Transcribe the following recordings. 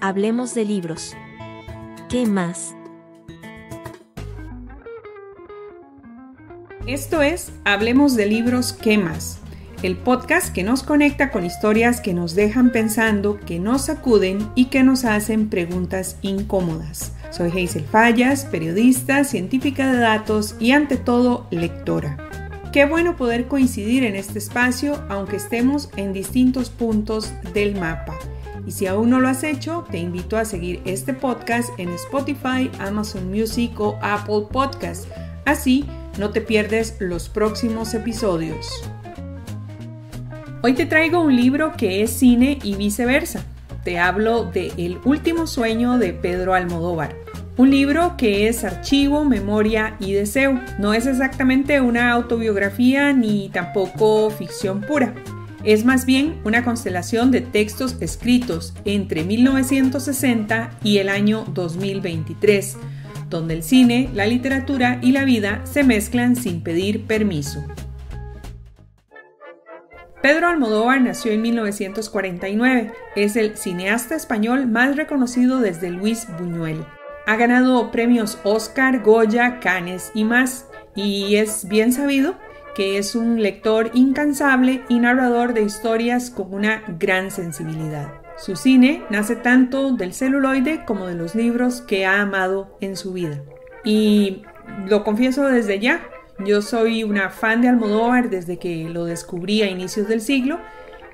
Hablemos de libros. ¿Qué más? Esto es Hablemos de libros, ¿qué más? El podcast que nos conecta con historias que nos dejan pensando, que nos sacuden y que nos hacen preguntas incómodas. Soy Hazel Fallas, periodista, científica de datos y ante todo lectora. Qué bueno poder coincidir en este espacio aunque estemos en distintos puntos del mapa. Y si aún no lo has hecho, te invito a seguir este podcast en Spotify, Amazon Music o Apple Podcasts. Así no te pierdes los próximos episodios. Hoy te traigo un libro que es cine y viceversa. Te hablo de El último sueño de Pedro Almodóvar. Un libro que es archivo, memoria y deseo. No es exactamente una autobiografía ni tampoco ficción pura. Es más bien una constelación de textos escritos entre 1960 y el año 2023, donde el cine, la literatura y la vida se mezclan sin pedir permiso. Pedro Almodóvar nació en 1949. Es el cineasta español más reconocido desde Luis Buñuel. Ha ganado premios Oscar, Goya, Cannes y más. Y es bien sabido que es un lector incansable y narrador de historias con una gran sensibilidad. Su cine nace tanto del celuloide como de los libros que ha amado en su vida. Y lo confieso desde ya, yo soy una fan de Almodóvar desde que lo descubrí a inicios del siglo.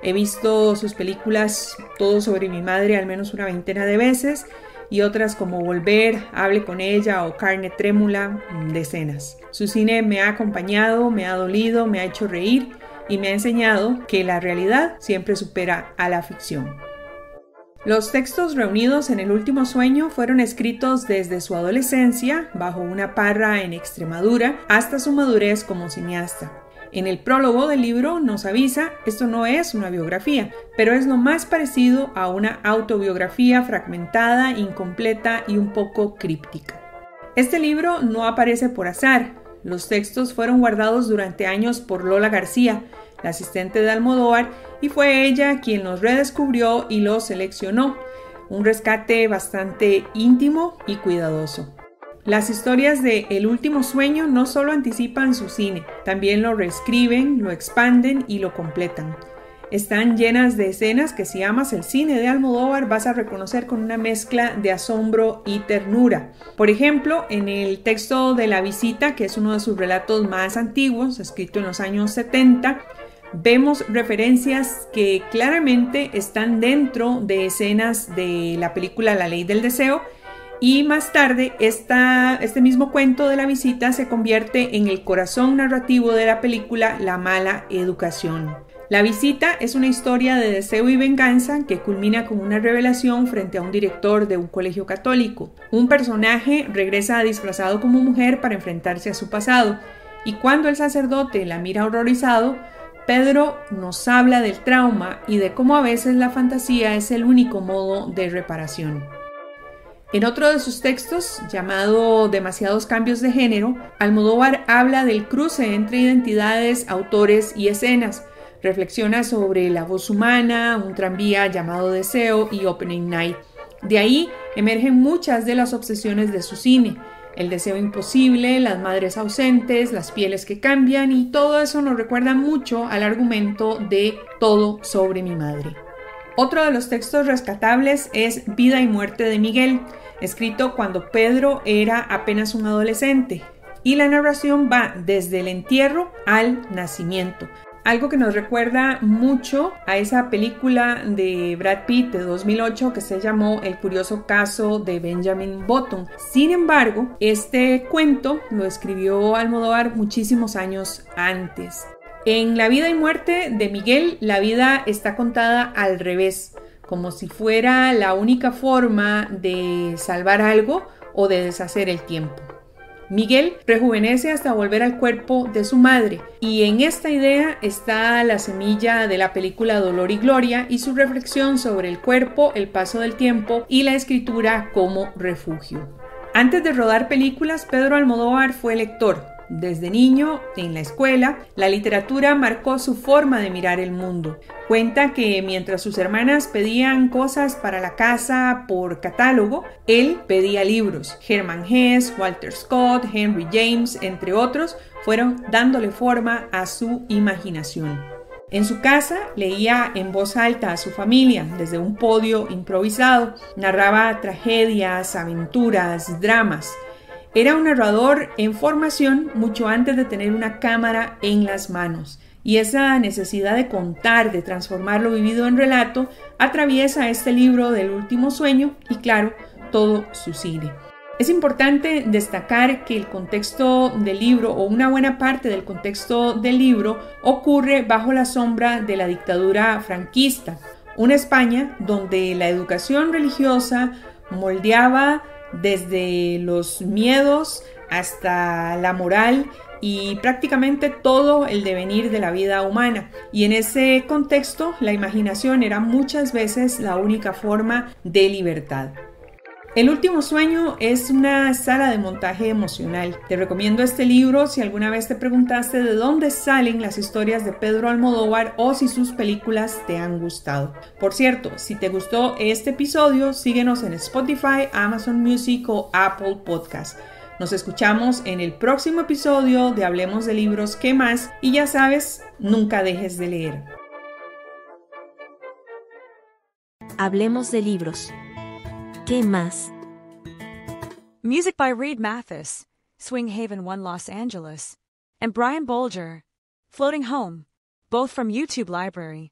He visto sus películas Todo sobre mi madre al menos una veintena de veces y otras como Volver, Hable con ella o Carne trémula, decenas. Su cine me ha acompañado, me ha dolido, me ha hecho reír y me ha enseñado que la realidad siempre supera a la ficción. Los textos reunidos en El último sueño fueron escritos desde su adolescencia, bajo una parra en Extremadura, hasta su madurez como cineasta. En el prólogo del libro nos avisa, esto no es una biografía, pero es lo más parecido a una autobiografía fragmentada, incompleta y un poco críptica. Este libro no aparece por azar. Los textos fueron guardados durante años por Lola García, la asistente de Almodóvar, y fue ella quien los redescubrió y los seleccionó. Un rescate bastante íntimo y cuidadoso. Las historias de El último sueño no solo anticipan su cine, también lo reescriben, lo expanden y lo completan. Están llenas de escenas que si amas el cine de Almodóvar vas a reconocer con una mezcla de asombro y ternura. Por ejemplo, en el texto de La visita, que es uno de sus relatos más antiguos, escrito en los años 70, vemos referencias que claramente están dentro de escenas de la película La ley del deseo. Y más tarde, este mismo cuento de la visita se convierte en el corazón narrativo de la película La mala educación. La visita es una historia de deseo y venganza que culmina con una revelación frente a un director de un colegio católico. Un personaje regresa disfrazado como mujer para enfrentarse a su pasado, y cuando el sacerdote la mira horrorizado, Pedro nos habla del trauma y de cómo a veces la fantasía es el único modo de reparación. En otro de sus textos, llamado Demasiados cambios de género, Almodóvar habla del cruce entre identidades, autores y escenas. Reflexiona sobre la voz humana, un tranvía llamado Deseo y Opening Night. De ahí emergen muchas de las obsesiones de su cine. El deseo imposible, las madres ausentes, las pieles que cambian y todo eso nos recuerda mucho al argumento de Todo sobre mi madre. Otro de los textos rescatables es Vida y muerte de Miguel, escrito cuando Pedro era apenas un adolescente, y la narración va desde el entierro al nacimiento, algo que nos recuerda mucho a esa película de Brad Pitt de 2008 que se llamó El curioso caso de Benjamin Button. Sin embargo, este cuento lo escribió Almodóvar muchísimos años antes. En La vida y muerte de Miguel, la vida está contada al revés, como si fuera la única forma de salvar algo o de deshacer el tiempo. Miguel rejuvenece hasta volver al cuerpo de su madre, y en esta idea está la semilla de la película Dolor y Gloria y su reflexión sobre el cuerpo, el paso del tiempo y la escritura como refugio. Antes de rodar películas, Pedro Almodóvar fue lector. Desde niño, en la escuela, la literatura marcó su forma de mirar el mundo. Cuenta que mientras sus hermanas pedían cosas para la casa por catálogo, él pedía libros. Hermann Hesse, Walter Scott, Henry James, entre otros, fueron dándole forma a su imaginación. En su casa leía en voz alta a su familia desde un podio improvisado, narraba tragedias, aventuras, dramas. Era un narrador en formación mucho antes de tener una cámara en las manos, y esa necesidad de contar, de transformar lo vivido en relato, atraviesa este libro del último sueño y, claro, todo su cine. Es importante destacar que el contexto del libro, o una buena parte del contexto del libro, ocurre bajo la sombra de la dictadura franquista, una España donde la educación religiosa moldeaba desde los miedos hasta la moral y prácticamente todo el devenir de la vida humana. Y en ese contexto, la imaginación era muchas veces la única forma de libertad. El último sueño es una sala de montaje emocional. Te recomiendo este libro si alguna vez te preguntaste de dónde salen las historias de Pedro Almodóvar o si sus películas te han gustado. Por cierto, si te gustó este episodio, síguenos en Spotify, Amazon Music o Apple Podcast. Nos escuchamos en el próximo episodio de Hablemos de Libros, ¿qué más? Y ya sabes, nunca dejes de leer. Hablemos de libros. ¿Qué más? Music by Reed Mathis, Swing Haven 1 Los Angeles, and Brian Bolger, Floating Home, both from YouTube Library.